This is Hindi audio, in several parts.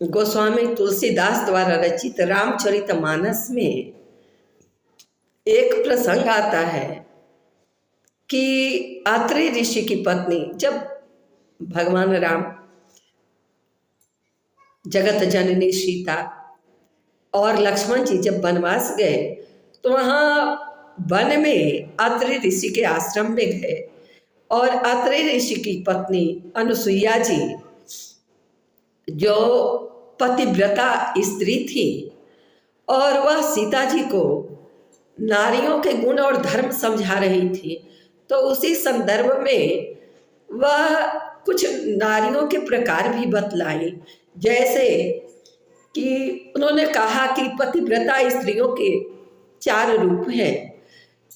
गोस्वामी तुलसीदास द्वारा रचित रामचरितमानस में एक प्रसंग आता है कि आत्रेय ऋषि की पत्नी, जब भगवान राम जगत जननी सीता और लक्ष्मण जी जब वनवास गए तो वहाँ वन में आत्रेय ऋषि के आश्रम में गए और आत्रेय ऋषि की पत्नी अनुसुईया जी जो पतिव्रता स्त्री थी और वह सीता जी को नारियों के गुण और धर्म समझा रही थी, तो उसी संदर्भ में वह कुछ नारियों के प्रकार भी बतलाई। जैसे कि उन्होंने कहा कि पतिव्रता स्त्रियों के 4 रूप हैं,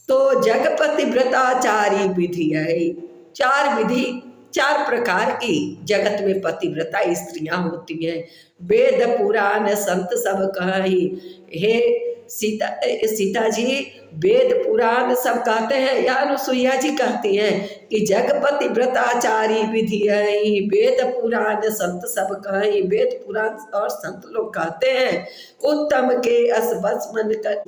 तो जग पतिव्रताचारी विधि है। 4 विधि 4 प्रकार की जगत में पतिव्रता स्त्रियां होती हैं। वेद पुराण संत सब कहि, हे सीता जी वेद पुराण सब कहते हैं, या अनुसुईया जी कहती हैं कि जग पतिव्रताचारी विधि है, वेद पुराण संत सब कहि। वेद पुराण और संत लोग कहते हैं उत्तम के असबस मन कर।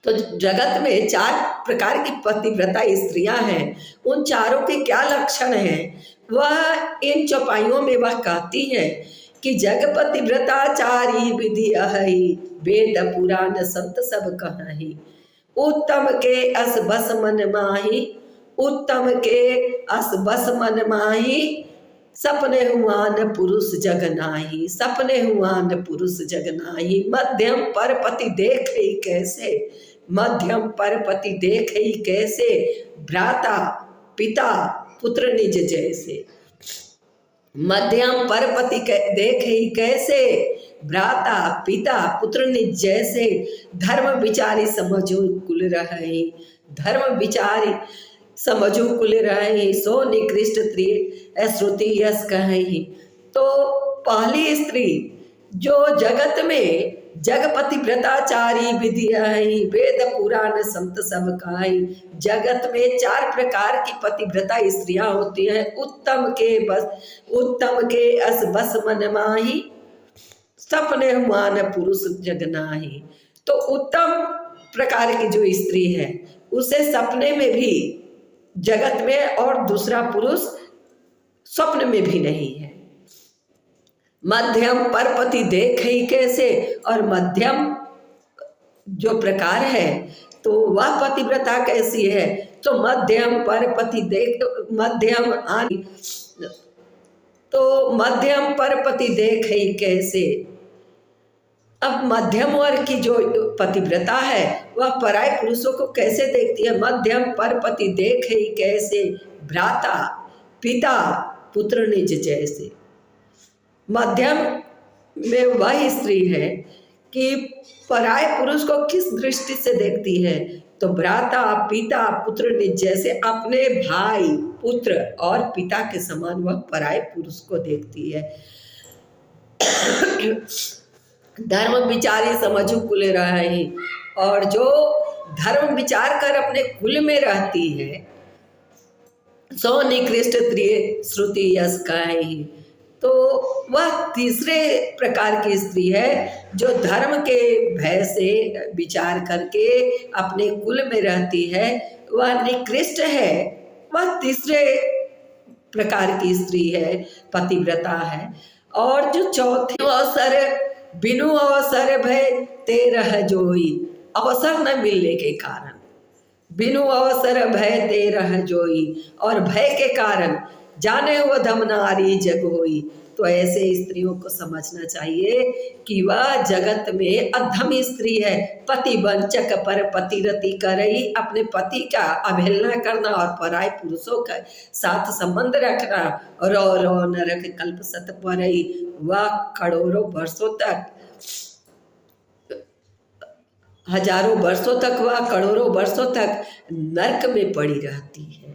तो जगत में 4 प्रकार की पतिव्रता स्त्रियां हैं। उन चारों के क्या लक्षण हैं वह इन चौपाइयों में वह कहती हैं कि जग पतिव्रताचारी विधि अहि, वेद पुराण संत सब कहि। उत्तम के अस बस मन माही, उत्तम के अस बस मन माही, सपने हुआन पुरुष जग नाही, सपने हुआन पुरुष जग नाही। मध्यम पर पति देखे कैसे, मध्यम पर पति देखे कैसे, भ्राता पिता पुत्र निज जैसे। मध्यम पर पति देखे कैसे, भ्राता पिता पुत्र निज जैसे। धर्म विचारी समझो कुल रहे, धर्म विचारी समझो कुल रहे, सो निकृष्ट श्रुति यस कहि। तो पहली स्त्री जो जगत में जग पतिव्रताचारी विधि है, वेद पुराण संत सब कहि। जगत में 4 प्रकार की पतिव्रता स्त्रियां होती हैं। उत्तम के अस बस मन माही, सपने हुआन पुरुष जग नाही। तो उत्तम प्रकार की जो स्त्री है उसे सपने में भी जगत में और दूसरा पुरुष स्वप्न में भी नहीं है। मध्यम पर पति देखे कैसे, और मध्यम जो प्रकार है तो वह पतिव्रता कैसी है, तो मध्यम पर पति देख, मध्यम आनी, तो मध्यम पर पति देखे कैसे। अब मध्यम वर्ग की जो पतिव्रता है वह पराय पुरुषों को कैसे देखती है। मध्यम पर पति देखे कैसे, भ्राता पिता पुत्र निज जैसे। मध्यम में वह स्त्री है कि पराय पुरुष को किस दृष्टि से देखती है, तो भ्राता पिता पुत्र निज जैसे, अपने भाई पुत्र और पिता के समान वह पराय पुरुष को देखती है। धर्म विचारी समझू कुल रही, और जो धर्म विचार कर अपने कुल में रहती है, सो निकृष्ट श्रुति यस कहि। तो वह तीसरे प्रकार की स्त्री है जो धर्म के भय से विचार करके अपने कुल में रहती है, वह निकृष्ट है। वह तीसरे प्रकार की स्त्री है, पतिव्रता है। और जो चौथे अवसर बिनु अवसर भय तेरह जोई, अवसर न मिलने के कारण, बिनु अवसर भय तेरह जोई, और भय के कारण जाने वो धम नारी जग होई। तो ऐसे स्त्रियों को समझना चाहिए कि वह जगत में अधम स्त्री है। पति वंचक पर पतिरति करई, अपने पति का अवहेलना करना और पराय पुरुषों का साथ संबंध रखना। रो रो नरक कल्प सत परई, वह करोड़ों वर्षों तक, हजारों वर्षों तक, वह करोड़ों वर्षों तक नरक में पड़ी रहती है।